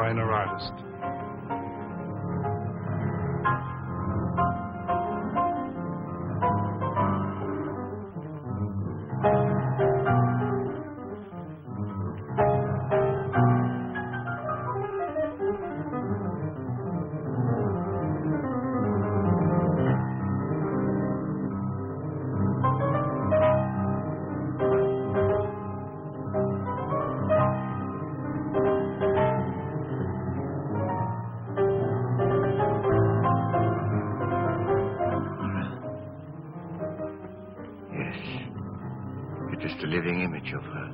finer artist. Of her.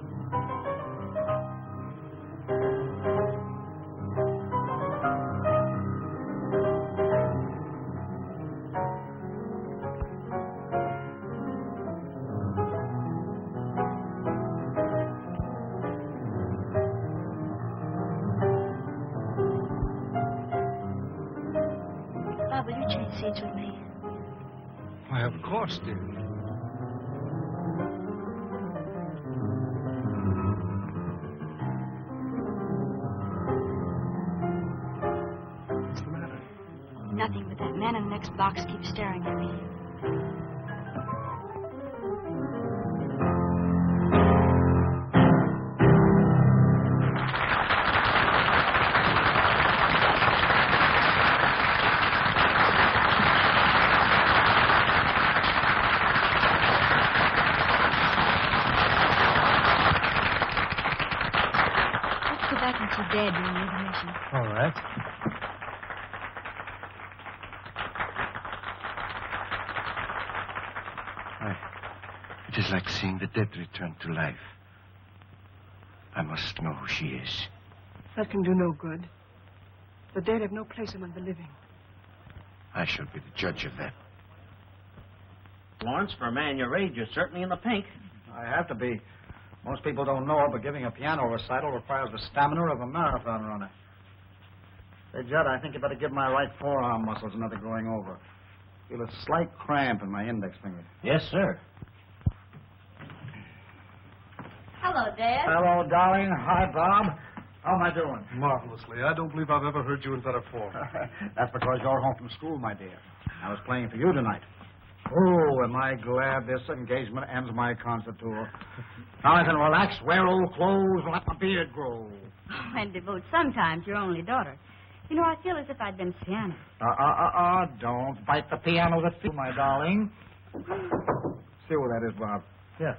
Bob, will you change seats with me? Why, of course, dear. Nothing, but that man in the next box keeps staring at me. Let's go back and see Dad during the intermission. All right. It is like seeing the dead return to life. I must know who she is. That can do no good. The dead have no place among the living. I shall be the judge of that. Lawrence, for a man your age, you're certainly in the pink. I have to be. Most people don't know it, but giving a piano recital requires the stamina of a marathon runner. Say, Judd, I think you better give my right forearm muscles another going over. Feel a slight cramp in my index finger. Yes, sir. Hello, Dad. Hello, darling. Hi, Bob. How am I doing? Marvelously. I don't believe I've ever heard you in better form. That's because you're home from school, my dear. I was playing for you tonight. Oh, am I glad this engagement ends my concert tour. Now I can relax, wear old clothes, and let my beard grow. Oh, and devote some time to your only daughter. You know, I feel as if I'd been piano. Don't bite the piano that feels, my darling. See where that is, Bob. Yeah.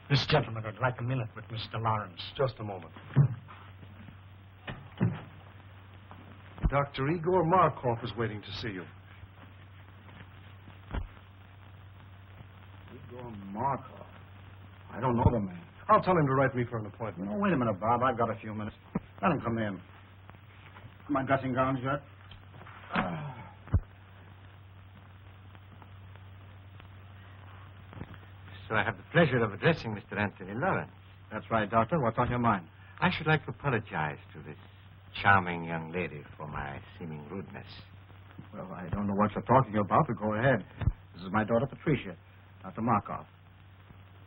This gentleman would like a minute with Mr. Lawrence. Just a moment. Dr. Igor Markov is waiting to see you. Igor Markov? I don't know the man. I'll tell him to write me for an appointment. Oh, wait a minute, Bob. I've got a few minutes. Let him come in. My dressing gowns yet? So I have the pleasure of addressing Mr. Anthony Lawrence. That's right, Doctor. What's on your mind? I should like to apologize to this charming young lady for my seeming rudeness. Well, I don't know what you're talking about, but go ahead. This is my daughter, Patricia, Dr. Markov.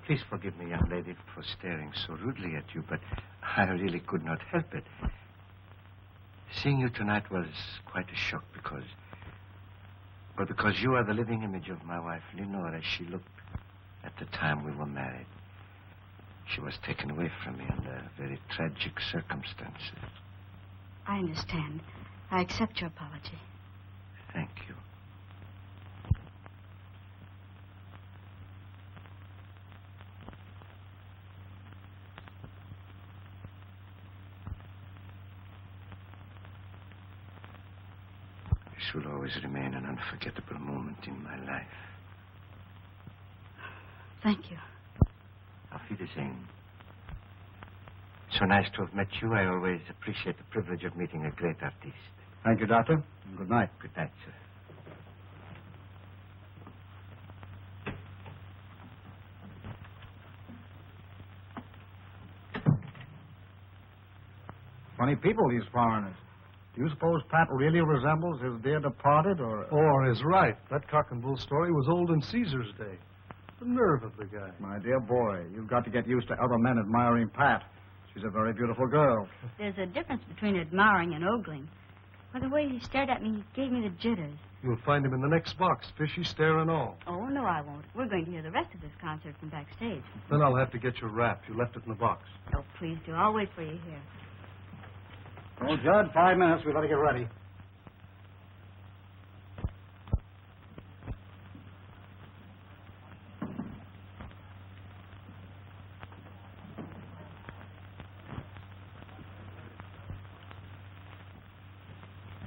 Please forgive me, young lady, for staring so rudely at you, but I really could not help it. Seeing you tonight was quite a shock because you are the living image of my wife, Lenore, as she looked at the time we were married. She was taken away from me under very tragic circumstances. I understand. I accept your apology. Thank you. This will always remain an unforgettable moment in my life. Thank you. Auf Wiedersehen. So nice to have met you. I always appreciate the privilege of meeting a great artist. Thank you, Doctor. Good night. Good night, sir. Funny people, these foreigners. Do you suppose Pat really resembles his dear departed, or... Or is right. That cock and bull story was old in Caesar's day. The nerve of the guy. My dear boy, you've got to get used to other men admiring Pat. She's a very beautiful girl. There's a difference between admiring and ogling. By the way he stared at me, he gave me the jitters. You'll find him in the next box, fishy stare and all. Oh, no, I won't. We're going to hear the rest of this concert from backstage. Then I'll have to get your wrap. You left it in the box. Oh, please do. I'll wait for you here. Well, Judd, 5 minutes. We better get ready.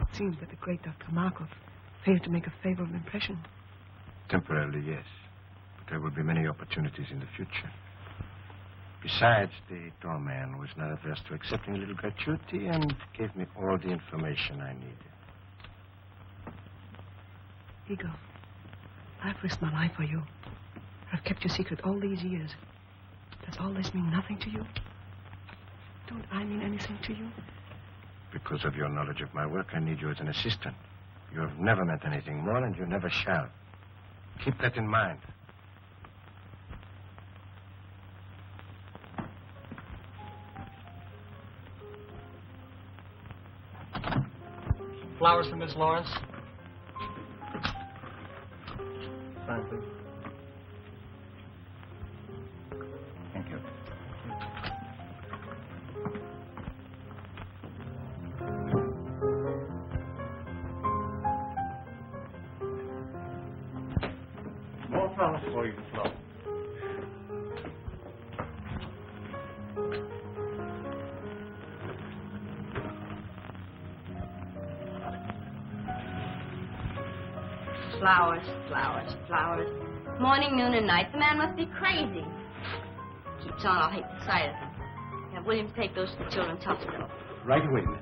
It seems that the great Dr. Markov failed to make a favorable impression. Temporarily, yes. But there will be many opportunities in the future. Besides, the doorman was not averse to accepting a little gratuity and gave me all the information I needed. Igor, I've risked my life for you. I've kept your secret all these years. Does all this mean nothing to you? Don't I mean anything to you? Because of your knowledge of my work, I need you as an assistant. You have never meant anything more, and you never shall. Keep that in mind. Flowers for Miss Lawrence? Thank you. Thank you. More flowers for you, Flo. Flowers, flowers, flowers. Morning, noon, and night. The man must be crazy. Keeps on, I'll hate the sight of him. Have Williams take those to the children's hospital. Right away, miss.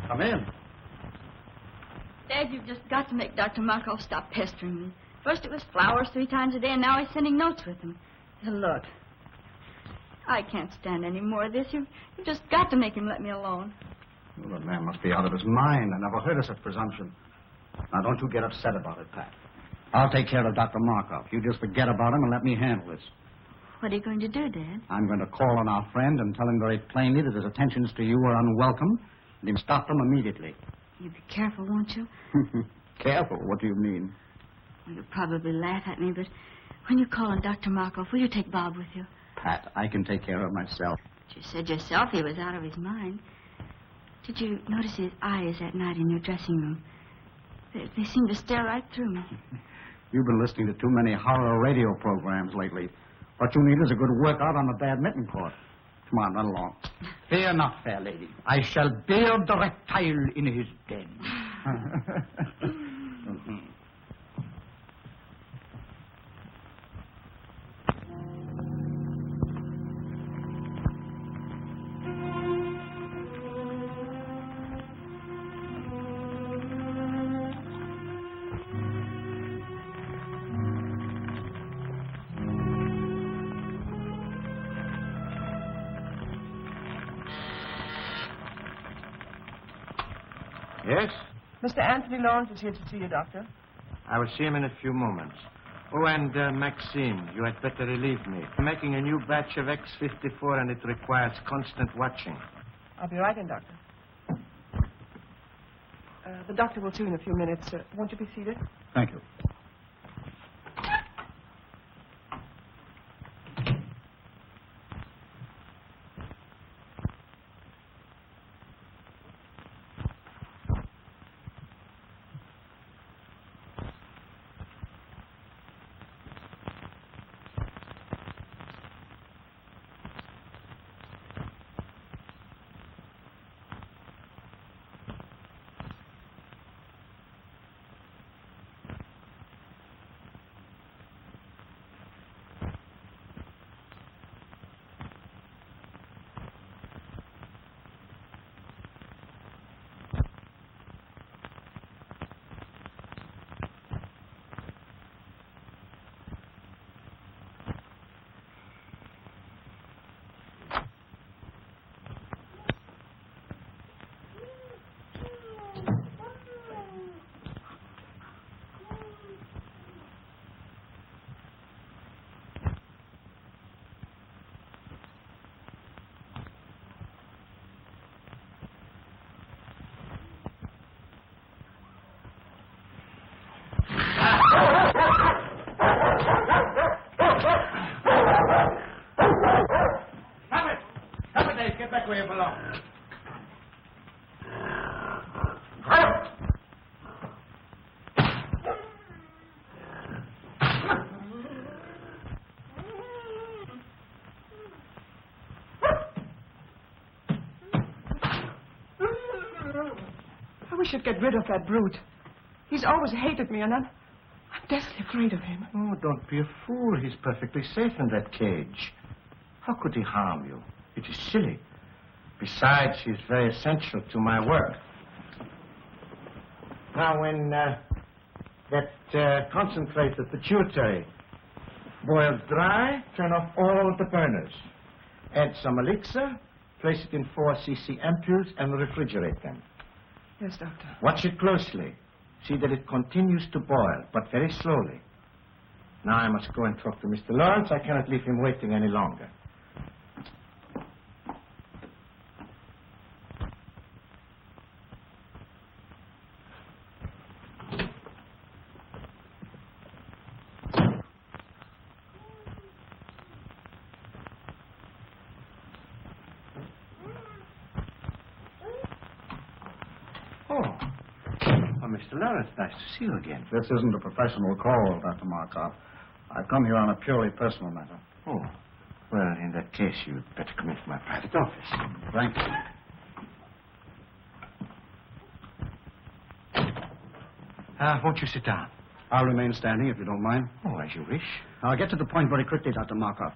Come in. Dad, you've just got to make Dr. Markov stop pestering me. First it was flowers 3 times a day, and now he's sending notes with them. And look, I can't stand any more of this. You've just got to make him let me alone. Well, that man must be out of his mind. I never heard of such presumption. Now, don't you get upset about it, Pat. I'll take care of Dr. Markov. You just forget about him and let me handle this. What are you going to do, Dad? I'm going to call on our friend and tell him very plainly that his attentions to you are unwelcome, and he must stop them immediately. You be careful, won't you? Careful? What do you mean? Well, you'll probably laugh at me, but when you call on Dr. Markov, will you take Bob with you? Pat, I can take care of myself. But you said yourself he was out of his mind. Did you notice his eyes that night in your dressing room? They seemed to stare right through me. You've been listening to too many horror radio programs lately. What you need is a good workout on the badminton court. Come on, run along. Fear not, fair lady. I shall beard the reptile in his den. Yes? Mr. Anthony Lawrence is here to see you, Doctor. I will see him in a few moments. Oh, and Maxine, you had better relieve me. I'm making a new batch of X-54, and it requires constant watching. I'll be right in, Doctor. The doctor will see you in a few minutes. Won't you be seated? Thank you. I wish you'd get rid of that brute. He's always hated me, and I'm deathly afraid of him. Oh, don't be a fool. He's perfectly safe in that cage. How could he harm you? It is silly. Besides, he's very essential to my work. Now, when that concentrated pituitary boils dry, turn off all the burners. Add some elixir, place it in 4 cc ampoules, and refrigerate them. Yes, Doctor. Watch it closely. See that it continues to boil, but very slowly. Now I must go and talk to Mr. Lawrence. I cannot leave him waiting any longer. Mr. Lawrence, nice to see you again. This isn't a professional call, Dr. Markov. I've come here on a purely personal matter. Oh. Well, in that case, you'd better come into my private office. Thank you. Won't you sit down? I'll remain standing if you don't mind. Oh, as you wish. I'll get to the point very quickly, Dr. Markov.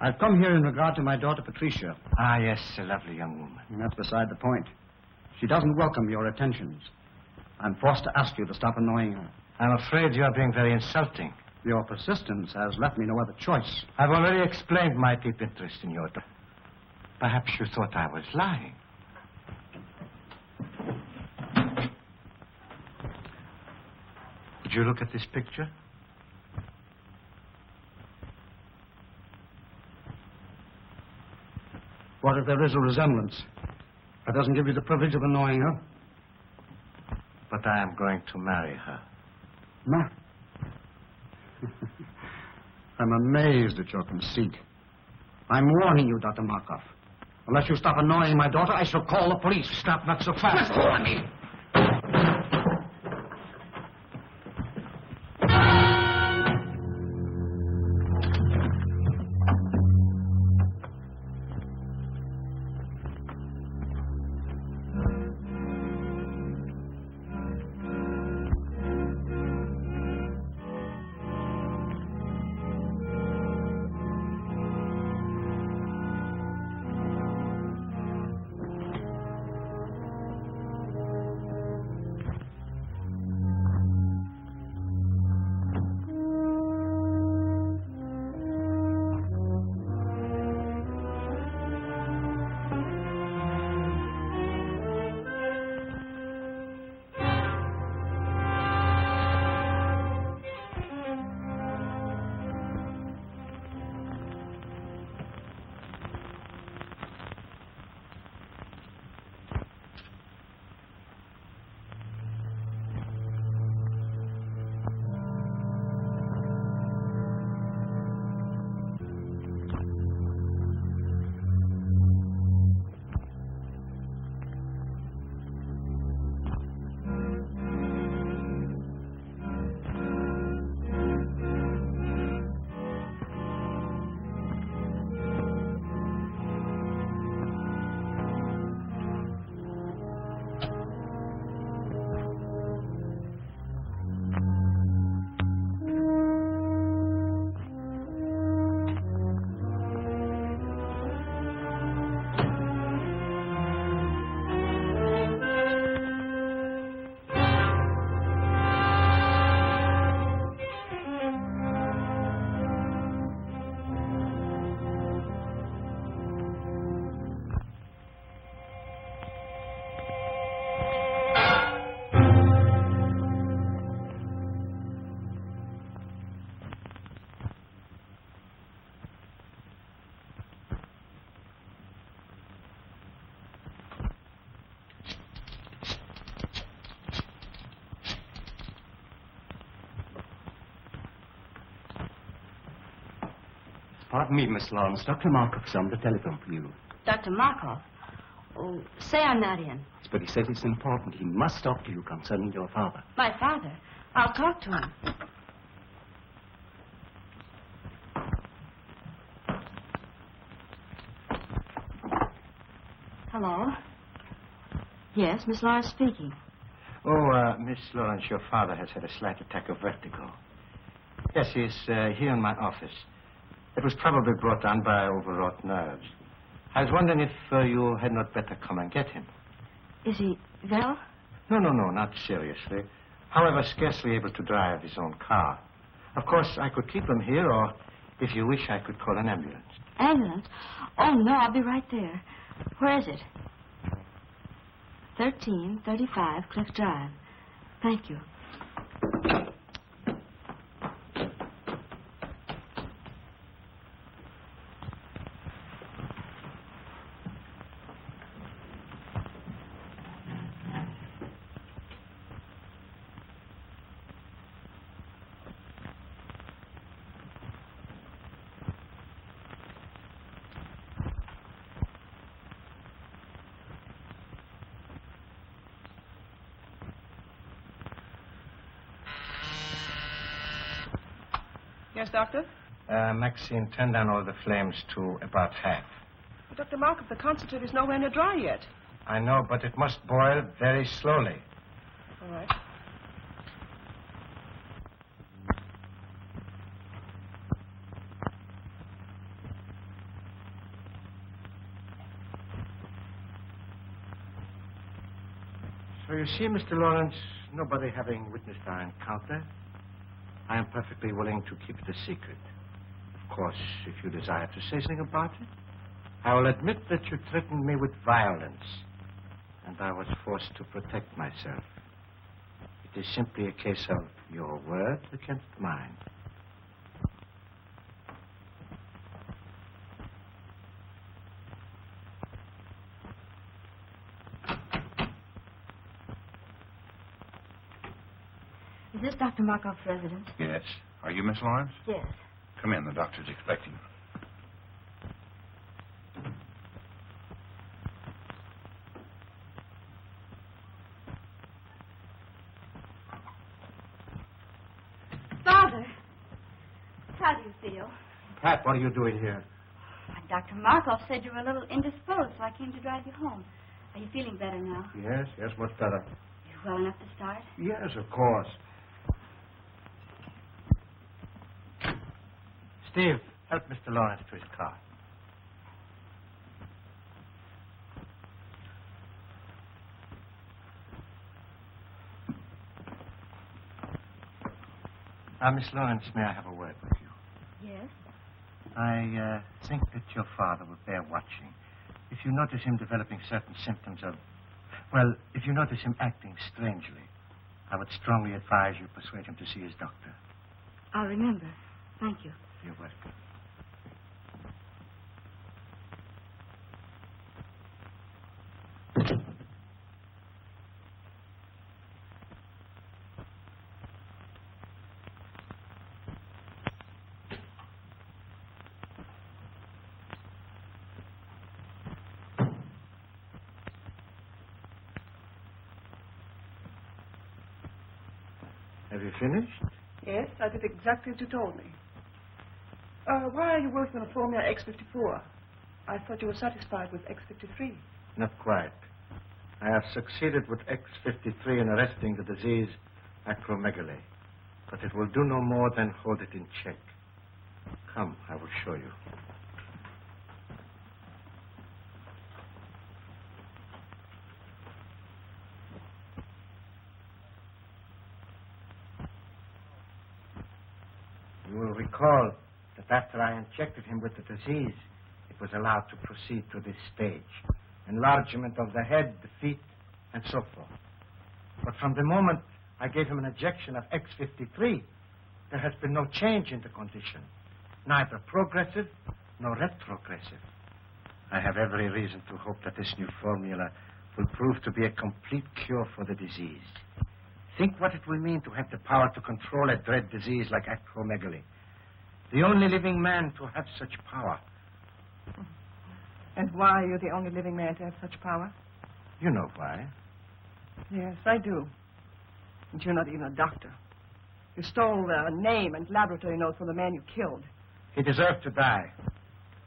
I've come here in regard to my daughter, Patricia. Ah, yes, a lovely young woman. And that's beside the point. She doesn't welcome your attentions. I'm forced to ask you to stop annoying her. I'm afraid you're being very insulting. Your persistence has left me no other choice. I've already explained my deep interest in your daughter. Perhaps you thought I was lying. Would you look at this picture? What if there is a resemblance? That doesn't give you the privilege of annoying her. But I am going to marry her. Ma? I'm amazed at your conceit. I'm warning you, Dr. Markov. Unless you stop annoying my daughter, I shall call the police. Stop, not so fast. Let go of me! Pardon me, Miss Lawrence. Dr. Markov's on the telephone for you. Dr. Markov? Oh, say I'm not in. But he said it's important. He must talk to you concerning your father. My father? I'll talk to him. Hello? Yes, Miss Lawrence speaking. Oh, Miss Lawrence, your father has had a slight attack of vertigo. Yes, he's here in my office. It was probably brought on by overwrought nerves. I was wondering if you had not better come and get him. Is he well? No, not seriously. However, scarcely able to drive his own car. Of course, I could keep him here, or if you wish, I could call an ambulance. Ambulance? Oh, no, I'll be right there. Where is it? 1335 Cliff Drive. Thank you. Yes, Doctor? Maxine, turn down all the flames to about half. Dr. Markov, the concentrate is nowhere near dry yet. I know, but it must boil very slowly. All right. So you see, Mr. Lawrence, nobody having witnessed our encounter, I am perfectly willing to keep it a secret. Of course, if you desire to say something about it, I will admit that you threatened me with violence, and I was forced to protect myself. It is simply a case of your word against mine. Is this Dr. Markov's residence? Yes. Are you Miss Lawrence? Yes. Come in. The doctor's expecting you. Father, how do you feel? Pat, what are you doing here? Dr. Markov said you were a little indisposed, so I came to drive you home. Are you feeling better now? Yes, much better. You well enough to start? Yes, of course. Steve, help Mr. Lawrence to his car. Miss Lawrence, may I have a word with you? Yes. I think that your father will bear watching. If you notice him developing certain symptoms of... Well, if you notice him acting strangely, I would strongly advise you persuade him to see his doctor. I'll remember. Thank you. You're welcome. Have you finished? Yes, I did exactly as you told me. Why are you working on a formula X54? I thought you were satisfied with X53. Not quite. I have succeeded with X53 in arresting the disease acromegaly. But it will do no more than hold it in check. Come, I will show you. You will recall that after I injected him with the disease, it was allowed to proceed to this stage. Enlargement of the head, the feet, and so forth. But from the moment I gave him an injection of X53, there has been no change in the condition. Neither progressive nor retrogressive. I have every reason to hope that this new formula will prove to be a complete cure for the disease. Think what it will mean to have the power to control a dread disease like acromegaly. The only living man to have such power. And why are you the only living man to have such power? You know why. Yes, I do. And you're not even a doctor. You stole the name and laboratory notes from the man you killed. He deserved to die.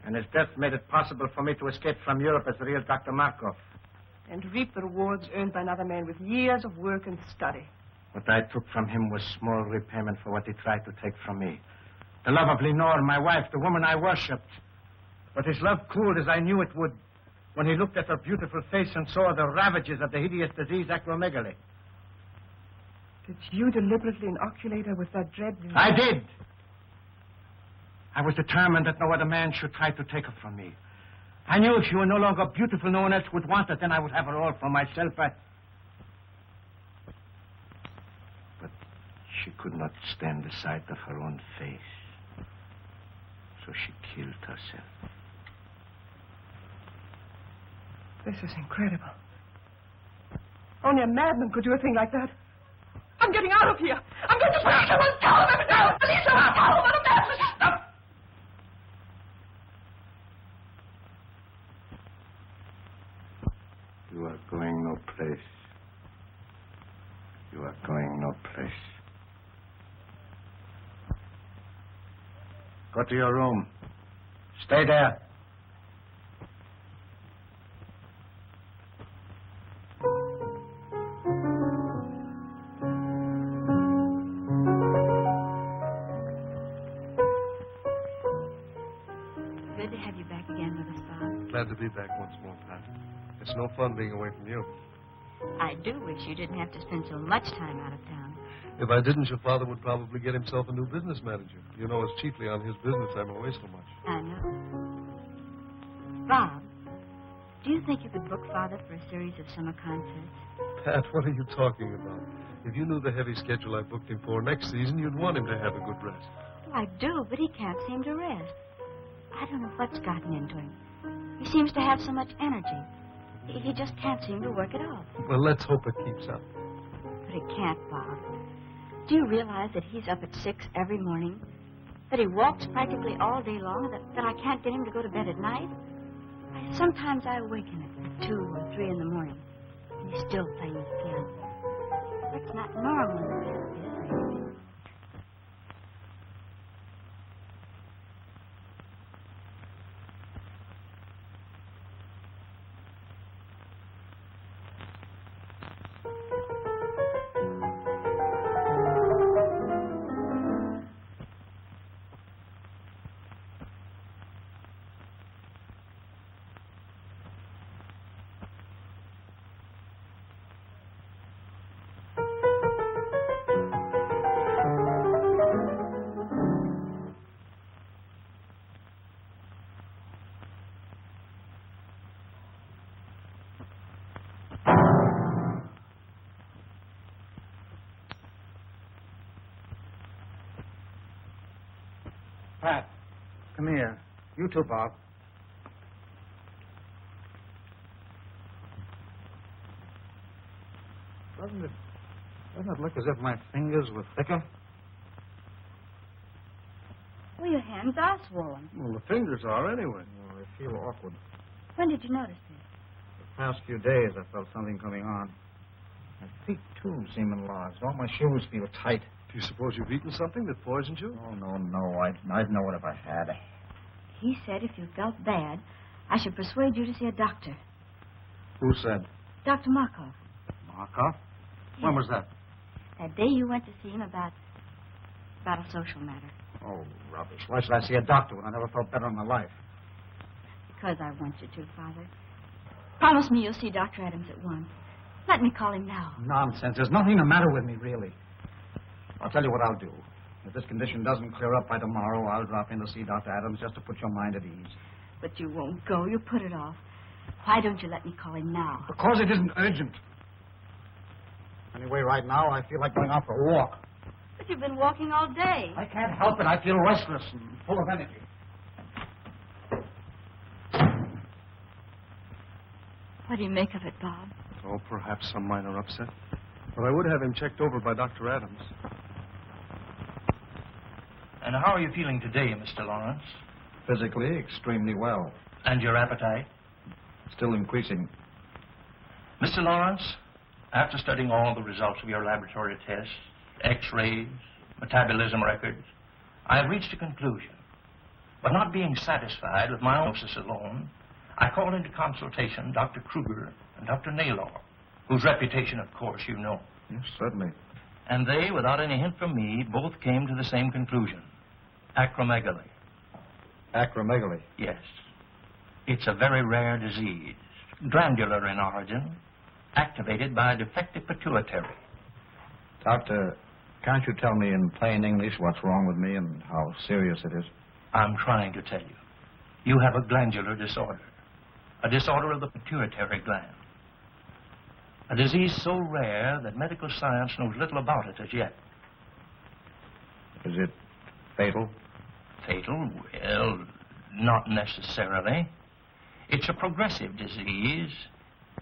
And his death made it possible for me to escape from Europe as the real Dr. Markov. and reap the rewards earned by another man with years of work and study. What I took from him was small repayment for what he tried to take from me. The love of Lenore, my wife, the woman I worshipped. But his love cooled as I knew it would when he looked at her beautiful face and saw the ravages of the hideous disease acromegaly. Did you deliberately inoculate her with that dread disease? I did. I was determined that no other man should try to take her from me. I knew if she were no longer beautiful, no one else would want her. Then I would have her all for myself. But she could not stand the sight of her own face. So she killed herself. This is incredible. Only a madman could do a thing like that. I'm getting out of here. I'm going to Alicia will tell him everything. Alicia will tell him what a madman. Stop. You are going no place. You are going no place. Go to your room. Stay there. Good to have you back again with us, Bob. Glad to be back once more, Pat. It's no fun being away from you. I do wish you didn't have to spend so much time out of town. If I didn't, your father would probably get himself a new business manager. You know, it's chiefly on his business I'm away so much. I know. Bob, do you think you could book Father for a series of summer concerts? Pat, what are you talking about? If you knew the heavy schedule I booked him for next season, you'd want him to have a good rest. Oh, I do, but he can't seem to rest. I don't know what's gotten into him. He seems to have so much energy. He just can't seem to work it off. Well, let's hope it keeps up. But it can't, Bob. Do you realize that he's up at 6 every morning? That he walks practically all day long? That I can't get him to go to bed at night? Sometimes I awaken at 2 or 3 in the morning, and he's still playing his piano. That's not normal in the best, is it? Pat, come here. You too, Bob. Doesn't it look as if my fingers were thicker? Well, your hands are swollen. Well, the fingers are anyway. Oh, I feel awkward. When did you notice this? The past few days, I felt something coming on. My feet, too, seem enlarged. All my shoes feel tight. Do you suppose you've eaten something that poisoned you? Oh, no. I'd know it if I had. He said if you felt bad, I should persuade you to see a doctor. Who said? Dr. Markov. Markov? When was that? That day you went to see him about a social matter. Oh, rubbish. Why should I see a doctor when I never felt better in my life? Because I want you to, Father. Promise me you'll see Dr. Adams at once. Let me call him now. Nonsense. There's nothing the matter with me, really. I'll tell you what I'll do. If this condition doesn't clear up by tomorrow, I'll drop in to see Dr. Adams just to put your mind at ease. But you won't go. You put it off. Why don't you let me call him now? Because it isn't urgent. Anyway, right now, I feel like going out for a walk. But you've been walking all day. I can't help it. I feel restless and full of energy. What do you make of it, Bob? Oh, perhaps some minor upset. But I would have him checked over by Dr. Adams. And how are you feeling today, Mr. Lawrence? Physically, extremely well. And your appetite? Still increasing. Mr. Lawrence, after studying all the results of your laboratory tests, X-rays, metabolism records, I have reached a conclusion. But not being satisfied with my analysis alone, I called into consultation Dr. Kruger and Dr. Naylor, whose reputation, of course, you know. Yes, certainly. And they, without any hint from me, both came to the same conclusion. Acromegaly. Acromegaly? Yes. It's a very rare disease, glandular in origin, activated by a defective pituitary. Doctor, can't you tell me in plain English what's wrong with me and how serious it is? I'm trying to tell you. You have a glandular disorder, a disorder of the pituitary gland. A disease so rare that medical science knows little about it as yet. Is it fatal? Fatal? Well, not necessarily. It's a progressive disease,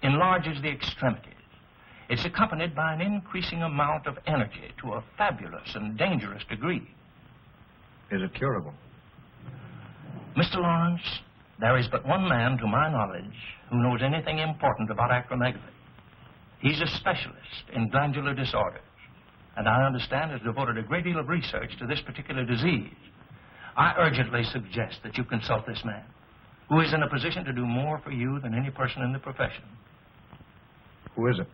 enlarges the extremities. It's accompanied by an increasing amount of energy to a fabulous and dangerous degree. Is it curable? Mr. Lawrence, there is but one man, to my knowledge, who knows anything important about acromegaly. He's a specialist in glandular disorders, and I understand has devoted a great deal of research to this particular disease. I urgently suggest that you consult this man, who is in a position to do more for you than any person in the profession. Who is it?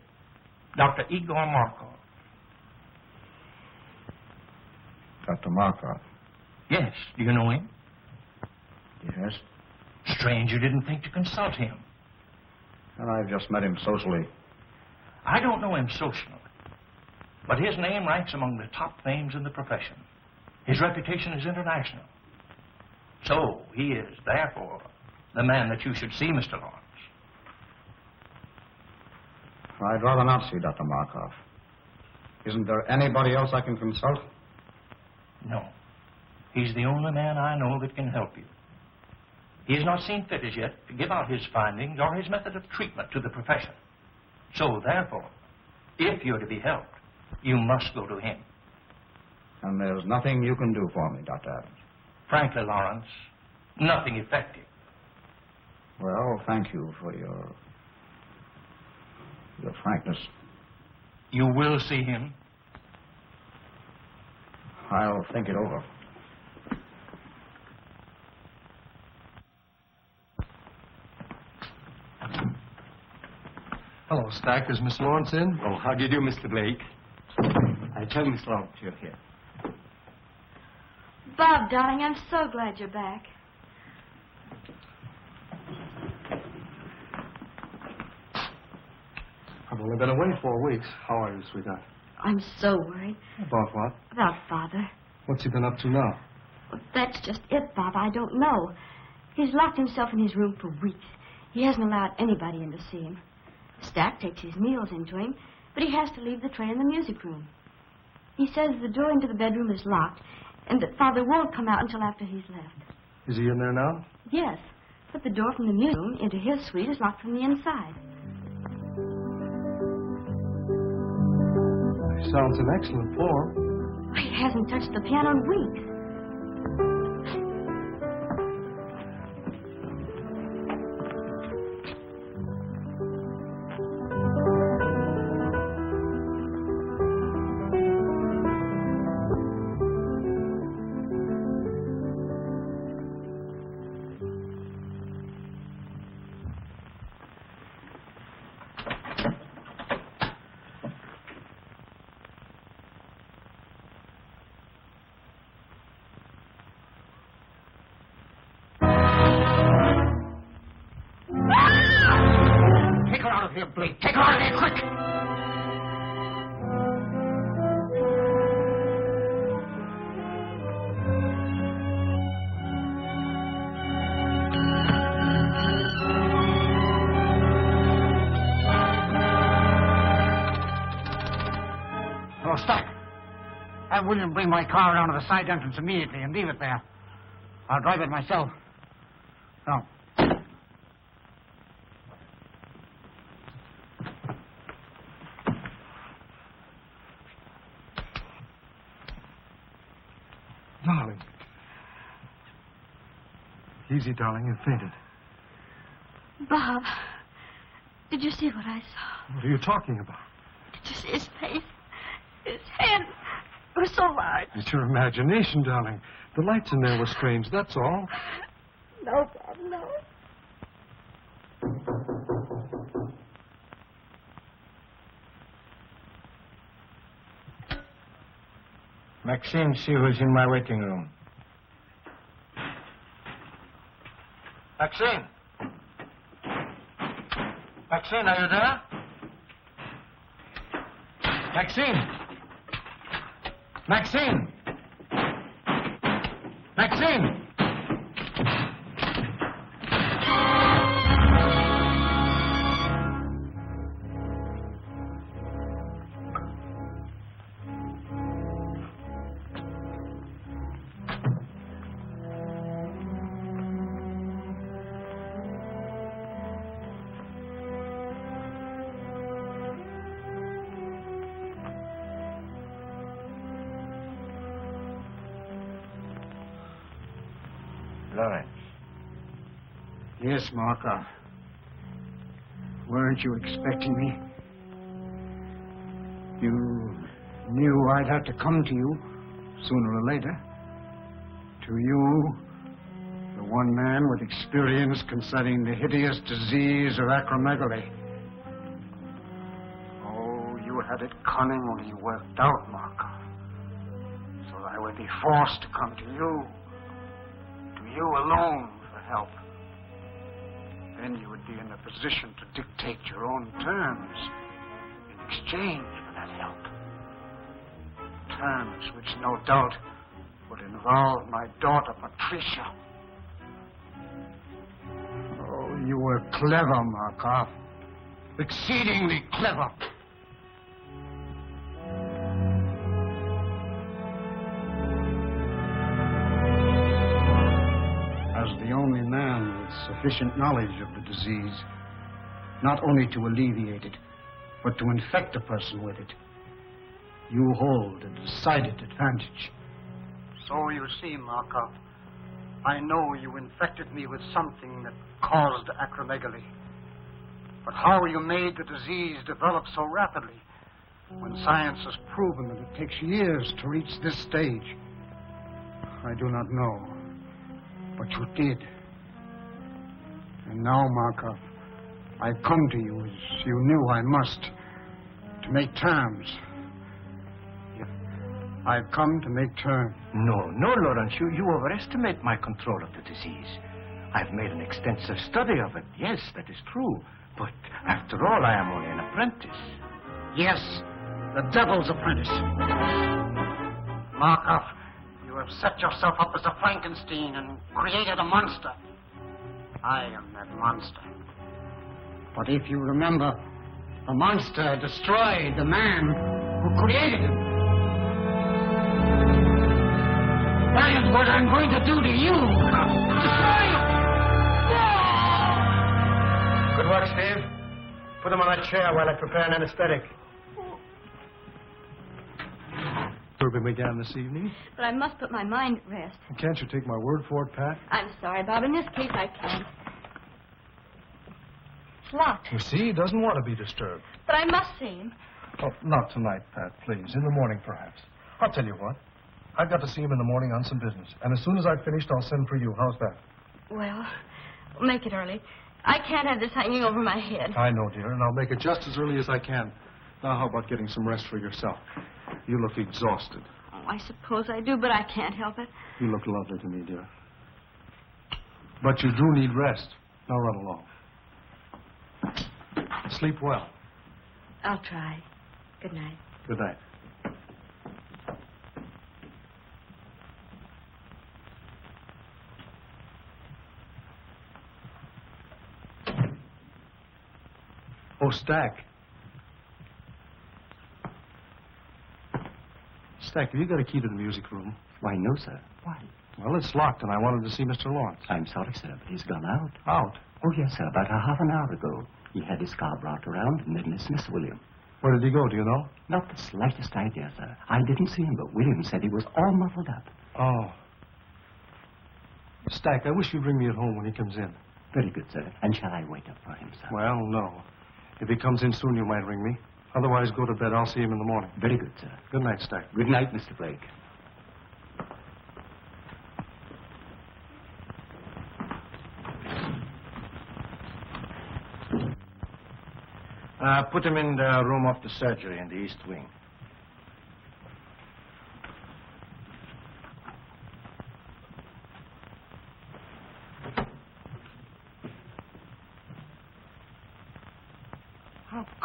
Dr. Igor Markov. Dr. Markov? Yes. Do you know him? Yes. Strange you didn't think to consult him. Well, I've just met him socially. I don't know him socially, but his name ranks among the top names in the profession. His reputation is international. So he is, therefore, the man that you should see, Mr. Lawrence. I'd rather not see Dr. Markov. Isn't there anybody else I can consult? No. He's the only man I know that can help you. He has not seen fit as yet to give out his findings or his method of treatment to the profession. So, therefore, if you're to be helped, you must go to him. And there's nothing you can do for me, Dr. Adams? Frankly, Lawrence, nothing effective. Well, thank you for your frankness. You will see him? I'll think it over. Hello, Stack. Is Miss Lawrence in? Oh, how do you do, Mr. Blake? I tell Miss Lawrence you're here. Bob, darling, I'm so glad you're back. I've only been away 4 weeks. How are you, sweetheart? I'm so worried. About what? About Father. What's he been up to now? Well, that's just it, Bob. I don't know. He's locked himself in his room for weeks. He hasn't allowed anybody in to see him. Stack takes his meals into him, but he has to leave the tray in the music room. He says the door into the bedroom is locked, and that Father won't come out until after he's left. Is he in there now? Yes, but the door from the music room into his suite is locked from the inside. He sounds in excellent form. He hasn't touched the piano in weeks. Here, Blake. Take her out of there, quick! Oh, Stack. Have William bring my car down to the side entrance immediately and leave it there. I'll drive it myself. No. Darling. Easy, darling. You fainted. Bob, did you see what I saw? What are you talking about? Did you see his face? His head was so large. It's your imagination, darling. The lights in there were strange, that's all. No, Bob, no. Maxine, see who's in my waiting room. Maxine! Maxine, are you there? Maxine! Maxine! Maxine! Lawrence. Yes, Markov. Weren't you expecting me? You knew I'd have to come to you sooner or later. To you, the one man with experience concerning the hideous disease of acromegaly. Oh, you had it cunningly worked out, Markov. So I would be forced to come to you. You alone for help. Then you would be in a position to dictate your own terms in exchange for that help. Terms which no doubt would involve my daughter, Patricia. Oh, you were clever, Markov. Exceedingly clever. The only man with sufficient knowledge of the disease, not only to alleviate it, but to infect a person with it, you hold a decided advantage. So you see, Markov, I know you infected me with something that caused acromegaly. But how you made the disease develop so rapidly, when science has proven that it takes years to reach this stage, I do not know. But you did. And now, Markov, I come to you as you knew I must, to make terms. I've come to make terms. No, Lawrence, you overestimate my control of the disease. I've made an extensive study of it. Yes, that is true. But after all, I am only an apprentice. Yes, the devil's apprentice. Markov, you have set yourself up as a Frankenstein and created a monster. I am that monster. But if you remember, the monster destroyed the man who created him. That is what I'm going to do to you. Destroy you! Good work, Steve. Put him on that chair while I prepare an anesthetic. Survey began this evening. But I must put my mind at rest. Can't you take my word for it, Pat? I'm sorry, Bob. In this case, I can't. It's locked. You see, he doesn't want to be disturbed. But I must see him. Oh, not tonight, Pat, please. In the morning, perhaps. I'll tell you what. I've got to see him in the morning on some business. And as soon as I've finished, I'll send for you. How's that? Well, make it early. I can't have this hanging over my head. I know, dear, and I'll make it just as early as I can. Now, how about getting some rest for yourself? You look exhausted. Oh, I suppose I do, but I can't help it. You look lovely to me, dear. But you do need rest. Now run along. Sleep well. I'll try. Good night. Good night. Oh, Stack. Stack, have you got a key to the music room? Why, no, sir. Why? Well, it's locked, and I wanted to see Mr. Lawrence. I'm sorry, sir, but he's gone out. Out? Oh, yes, sir. About a half an hour ago. He had his car brought around and then dismissed William. Where did he go, do you know? Not the slightest idea, sir. I didn't see him, but William said he was all muffled up. Oh. Stack, I wish you'd ring me at home when he comes in. Very good, sir. And shall I wait up for him, sir? Well, no. If he comes in soon, you might ring me. Otherwise, go to bed. I'll see him in the morning. Very good, sir. Good night, Stack. Good night, Mr. Blake. Put him in the room off the surgery in the east wing.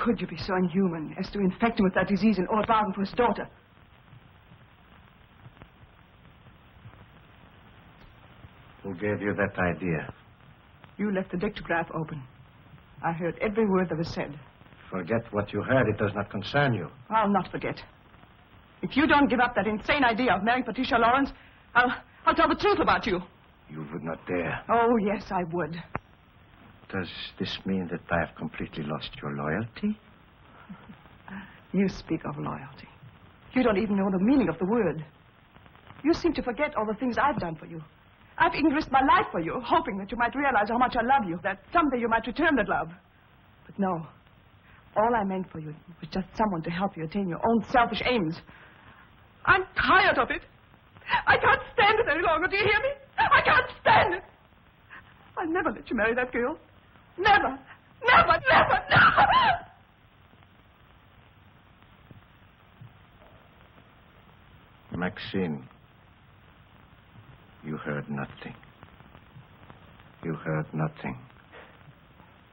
could you be so inhuman as to infect him with that disease in Old Barton for his daughter? Who gave you that idea? You left the dictograph open. I heard every word that was said. Forget what you heard. It does not concern you. I'll not forget. If you don't give up that insane idea of marrying Patricia Lawrence, I'll tell the truth about you. You would not dare. Oh, yes, I would. Does this mean that I have completely lost your loyalty? You speak of loyalty. You don't even know the meaning of the word. You seem to forget all the things I've done for you. I've even risked my life for you, hoping that you might realize how much I love you, that someday you might return that love. But no. All I meant for you was just someone to help you attain your own selfish aims. I'm tired of it. I can't stand it any longer. Do you hear me? I can't stand it. I'll never let you marry that girl. Never. Never, never, never. Maxine, you heard nothing. You heard nothing.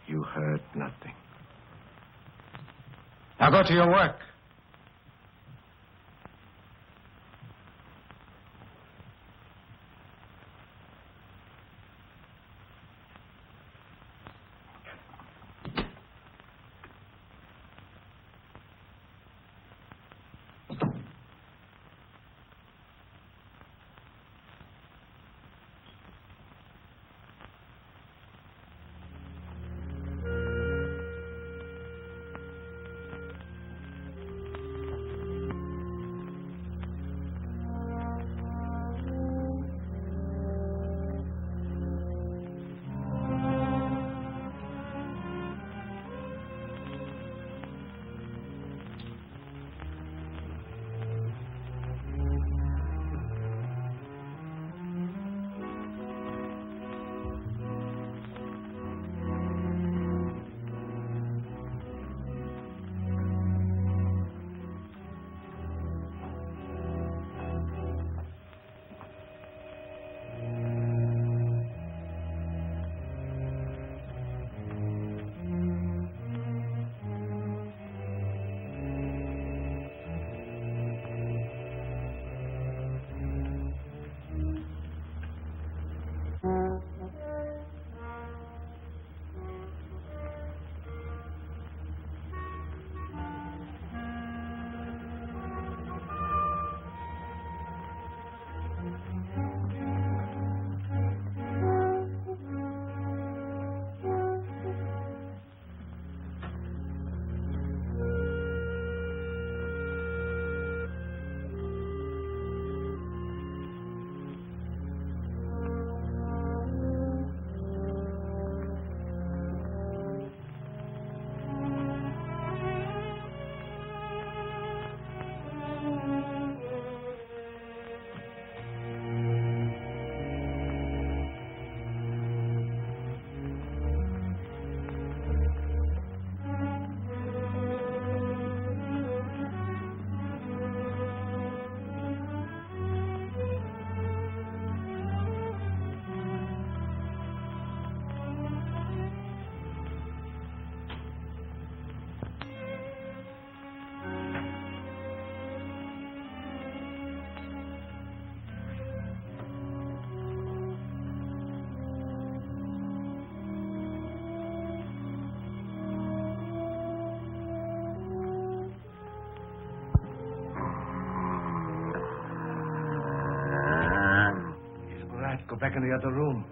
You heard nothing. Now go to your work. Go back in the other room.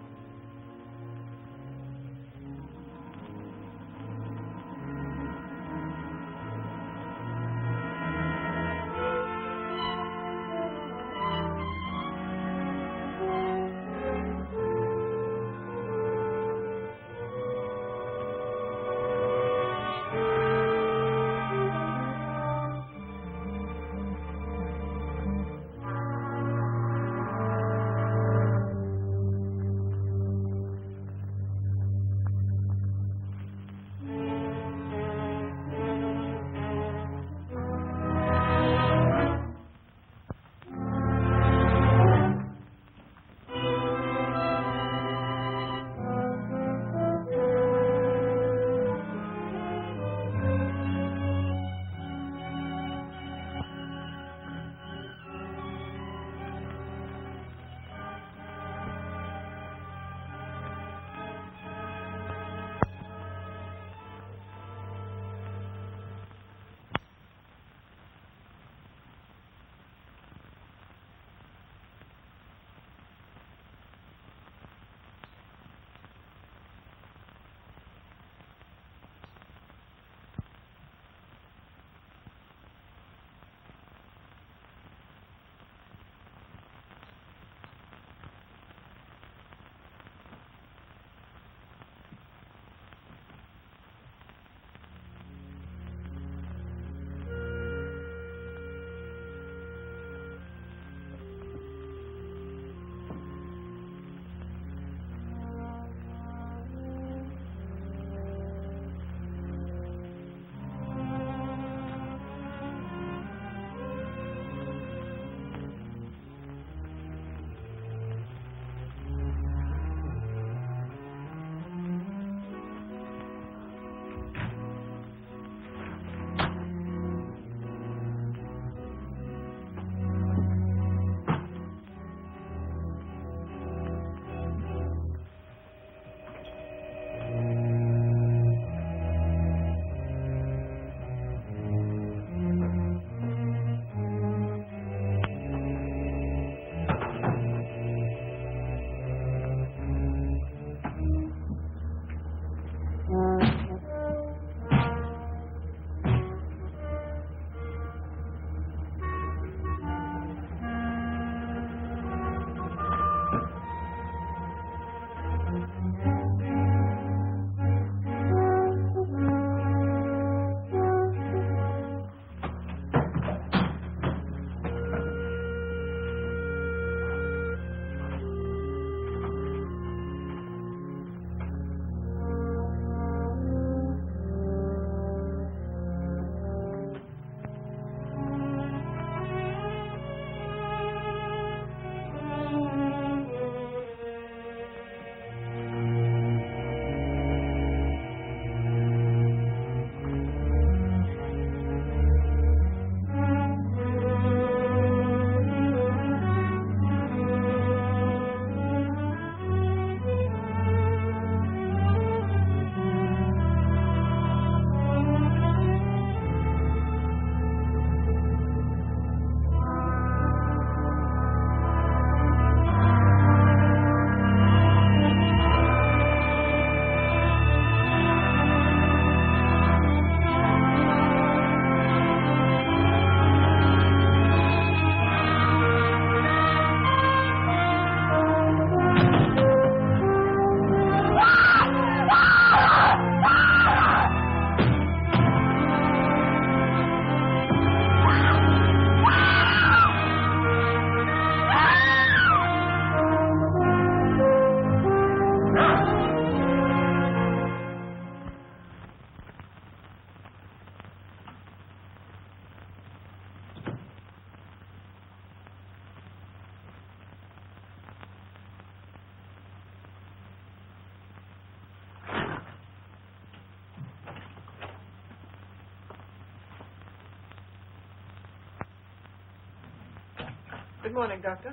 Good morning, Doctor.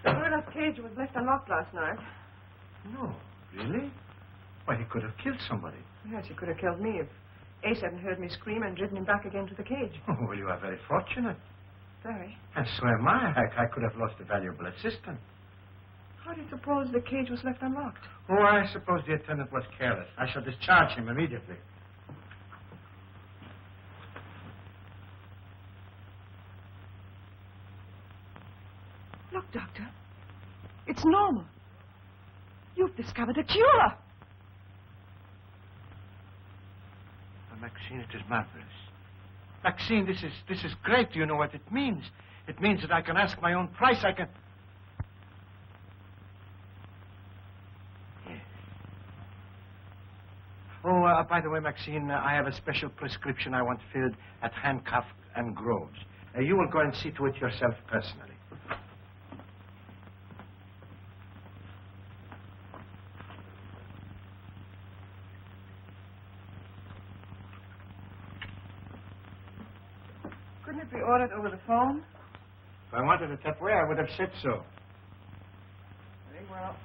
The murder's cage was left unlocked last night. No, really? Why, he could have killed somebody. Yes, he could have killed me if Ace hadn't heard me scream and driven him back again to the cage. Oh, well, you are very fortunate. Very. And so am I. I could have lost a valuable assistant. How do you suppose the cage was left unlocked? Oh, I suppose the attendant was careless. I shall discharge him immediately. Look, Doctor. It's normal. You've discovered a cure. Maxine, it is marvelous. Maxine, this is great. Do you know what it means? It means that I can ask my own price. I can... Yes. Oh, by the way, Maxine, I have a special prescription I want filled at Handcuff and Groves. You will go and see to it yourself personally. Couldn't it be ordered over the phone? If I wanted it that way, I would have said so. Very well.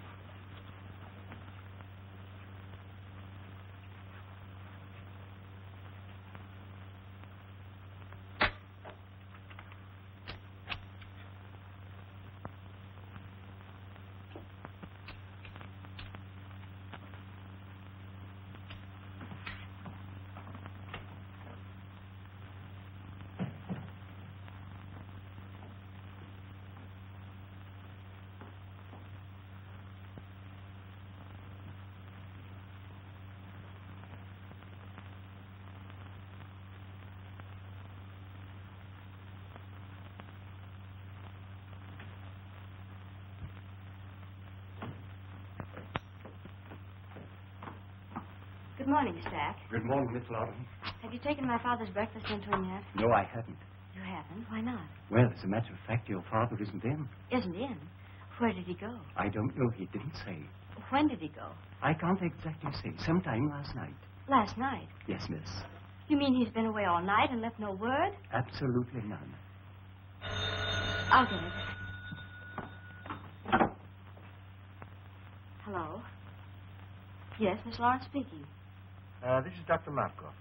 Good morning, Stack. Good morning, Miss Lawrence. Have you taken my father's breakfast into him yet? No, I haven't. You haven't? Why not? Well, as a matter of fact, your father isn't in. Isn't in. Where did he go? I don't know. He didn't say. When did he go? I can't exactly say. Sometime last night. Last night. Yes, miss. You mean he's been away all night and left no word? Absolutely none. I'll get it. Hello? Yes, Miss Lawrence speaking. This is Dr. Markov.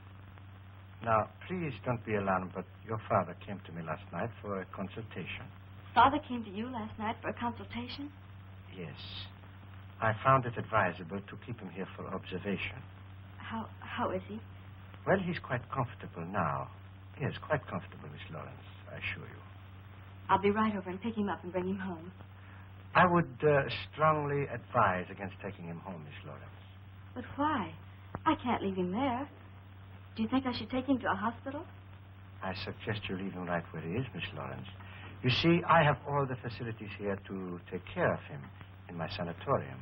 Now, please don't be alarmed, but your father came to me last night for a consultation. Father came to you last night for a consultation? Yes. I found it advisable to keep him here for observation. How is he? Well, he's quite comfortable now. Yes, quite comfortable, Miss Lawrence, I assure you. I'll be right over and pick him up and bring him home. I would strongly advise against taking him home, Miss Lawrence. But why? I can't leave him there. Do you think I should take him to a hospital? I suggest you leave him right where he is, Miss Lawrence. You see, I have all the facilities here to take care of him in my sanatorium.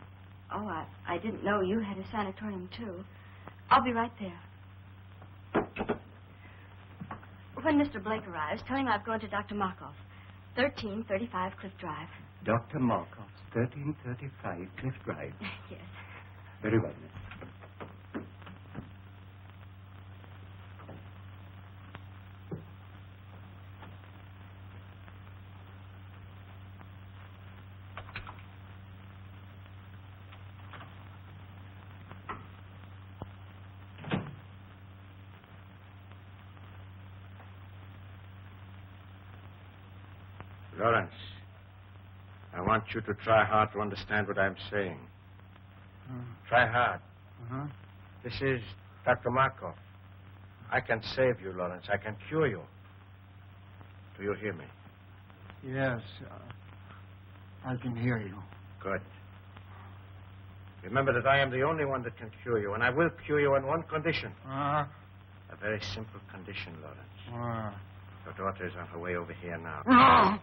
Oh, I didn't know you had a sanatorium, too. I'll be right there. When Mr. Blake arrives, tell him I've gone to Dr. Markov, 1335 Cliff Drive. Dr. Markov's 1335 Cliff Drive. Yes. Very well, miss. Lawrence, I want you to try hard to understand what I'm saying. Try hard. Uh-huh. This is Dr. Markov. I can save you, Lawrence. I can cure you. Do you hear me? Yes. I can hear you. Good. Remember that I am the only one that can cure you, and I will cure you on one condition. Uh-huh. A very simple condition, Lawrence. Uh. Your daughter is on her way over here now. No.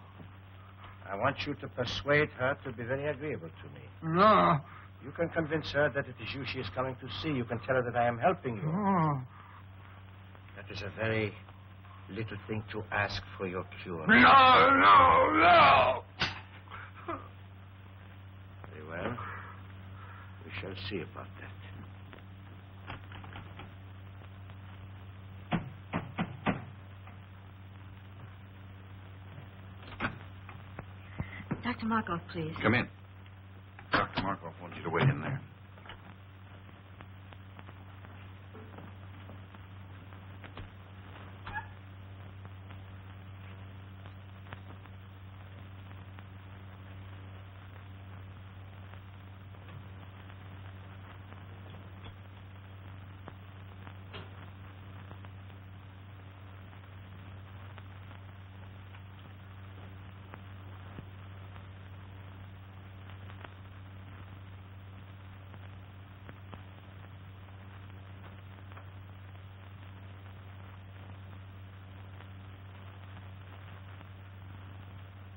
I want you to persuade her to be very agreeable to me. No. You can convince her that it is you she is coming to see. You can tell her that I am helping you. No. That is a very little thing to ask for your cure. No. Very well. We shall see about that. Dr. Markov, please. Come in. Dr. Markov wants you to wait in there.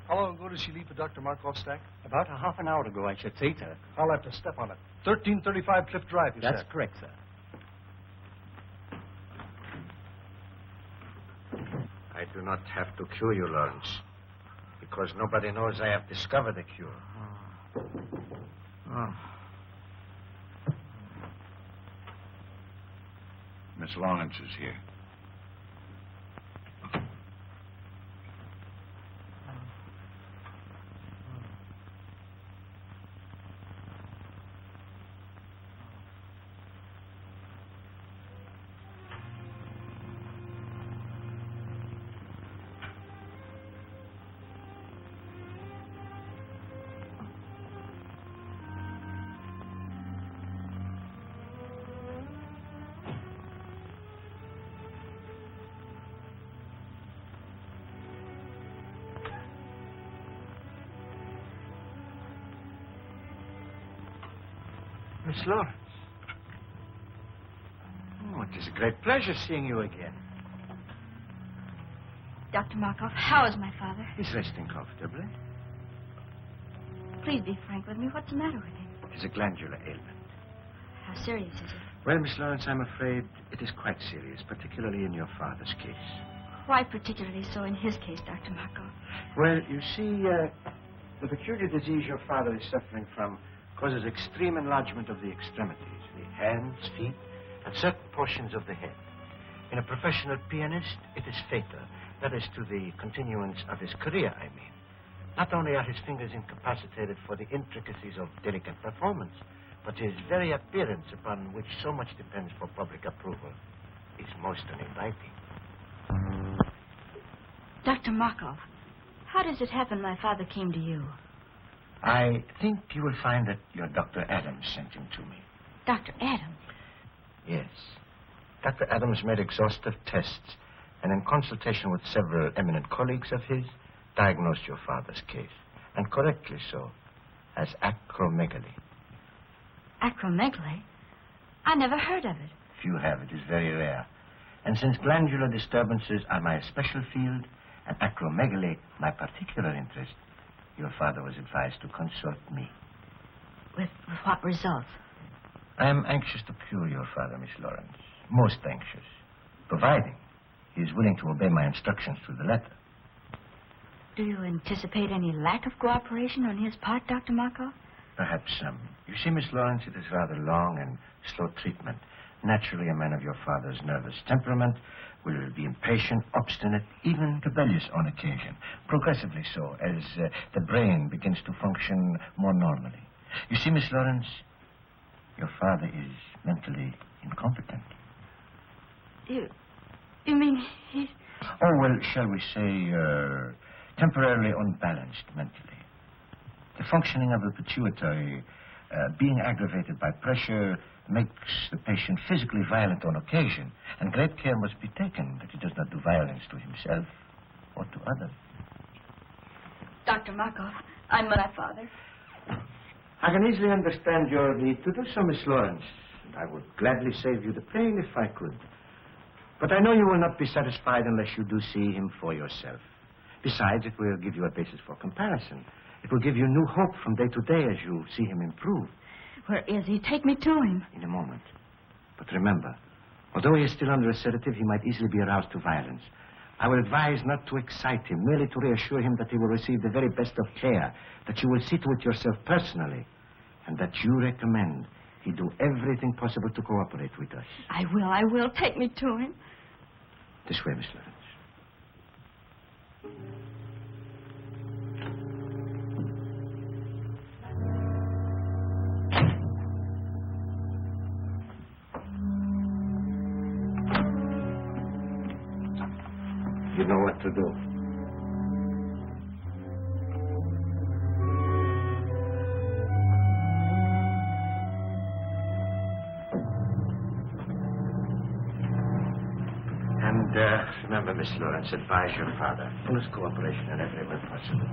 How long ago did she leave for Dr. Markov's stack? About a half an hour ago, I should say, sir. I'll have to step on it. 1335 Cliff Drive, you That's said. correct, sir. I do not have to cure you, Lawrence, because nobody knows I have discovered the cure. Miss Lawrence is here. Miss Lawrence. Oh, it is a great pleasure seeing you again. Dr. Markov, how is my father? He's resting comfortably. Please be frank with me. What's the matter with him? It is a glandular ailment. How serious is it? Well, Miss Lawrence, I'm afraid it is quite serious, particularly in your father's case. Why particularly so in his case, Dr. Markov? Well, you see, the peculiar disease your father is suffering from causes extreme enlargement of the extremities, the hands, feet, and certain portions of the head. In a professional pianist, it is fatal. That is to the continuance of his career, I mean. Not only are his fingers incapacitated for the intricacies of delicate performance, but his very appearance, upon which so much depends for public approval, is most uninviting. Dr. Markov, how does it happen my father came to you? I think you will find that your Dr. Adams sent him to me. Dr. Adams? Yes. Dr. Adams made exhaustive tests and, in consultation with several eminent colleagues of his, diagnosed your father's case, and correctly so, as acromegaly. Acromegaly? I never heard of it. Few have. It is very rare. And since glandular disturbances are my special field, and acromegaly my particular interest, your father was advised to consult me. With what results? I am anxious to cure your father, Miss Lawrence. Most anxious. Providing he is willing to obey my instructions to the letter. Do you anticipate any lack of cooperation on his part, Dr. Markov? Perhaps some. You see, Miss Lawrence, it is rather long and slow treatment. Naturally, a man of your father's nervous temperament will be impatient, obstinate, even rebellious on occasion. Progressively so, as the brain begins to function more normally. You see, Miss Lawrence, your father is mentally incompetent. You mean he's... Oh, well, shall we say, temporarily unbalanced mentally. The functioning of the pituitary, being aggravated by pressure, makes the patient physically violent on occasion, and great care must be taken that he does not do violence to himself or to others. Dr. Markov, I'm my father. I can easily understand your need to do so, Miss Lawrence. I would gladly save you the pain if I could. But I know you will not be satisfied unless you do see him for yourself. Besides, it will give you a basis for comparison. It will give you new hope from day to day as you see him improve. Where is he? Take me to him. In a moment. But remember, although he is still under a sedative, he might easily be aroused to violence. I will advise not to excite him, merely to reassure him that he will receive the very best of care, that you will see to it yourself personally, and that you recommend he do everything possible to cooperate with us. I will. Take me to him. This way, Miss Lawrence. you know what to do. And remember, Miss Lawrence, advise your father. Fullest cooperation in every way possible.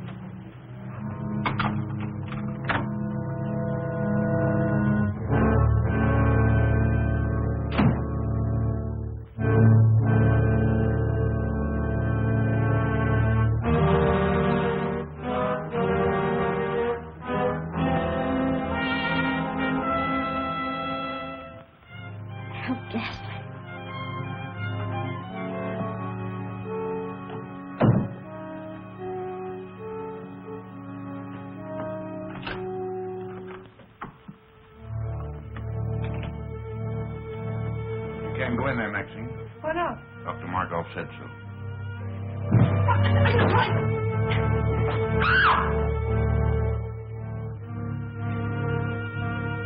How ghastly. You can't go in there, Maxine. Why not? Dr. Markov said so.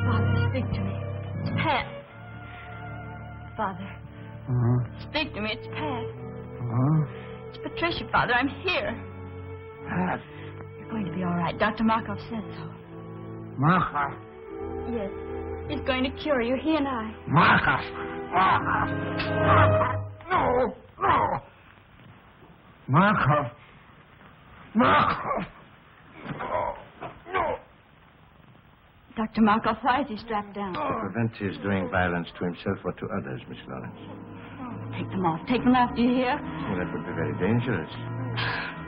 Father, speak to me. It's Pat. Father. Speak to me. It's Pat. It's Patricia, Father. I'm here. Pat. You're going to be all right. Dr. Markov said so. Markov. Yes. He's going to cure you, he and I. Markov. No. No. Markov. Markov. No. Dr. Markov, why is he strapped down? To prevent his doing violence to himself or to others, Miss Lawrence. Take them off. Take them off, do you hear? Well, that would be very dangerous.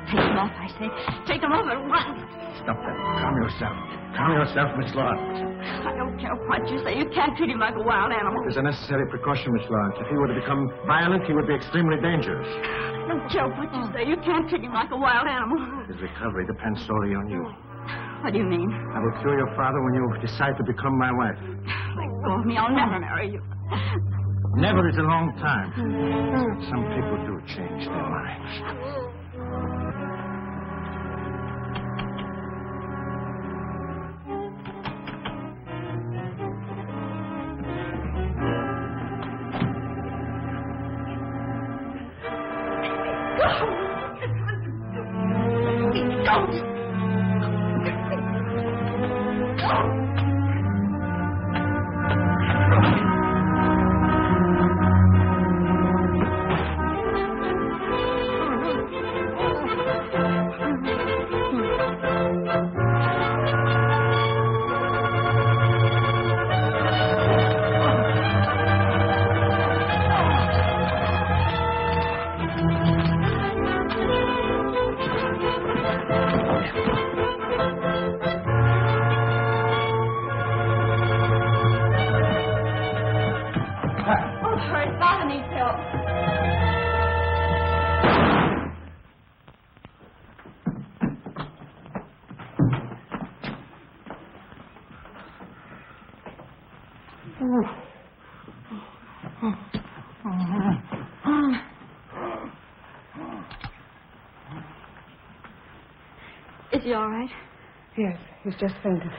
Take them off, I say. Take them off at once. Stop that. Calm yourself. Calm yourself, Miss Lawrence. I don't care what you say. You can't treat him like a wild animal. It is a necessary precaution, Miss Lawrence. If he were to become violent, he would be extremely dangerous. I don't care what you say. You can't treat him like a wild animal. His recovery depends solely on you. What do you mean? I will cure your father when you decide to become my wife. Let go of me. I'll never marry you. Never is a long time. Some people do change their minds. Is he all right? Yes, he's just fainted.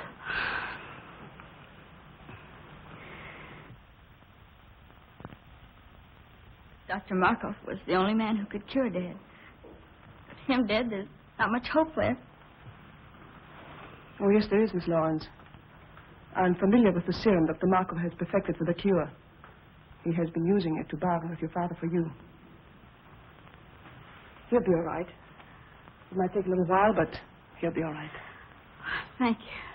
Dr. Markov was the only man who could cure Dad. With him dead, there's not much hope left. Oh, yes, there is, Miss Lawrence. I'm familiar with the serum Dr. Markov has perfected for the cure. He has been using it to bargain with your father for you. He'll be all right. It might take a little while, but he'll be all right. Thank you.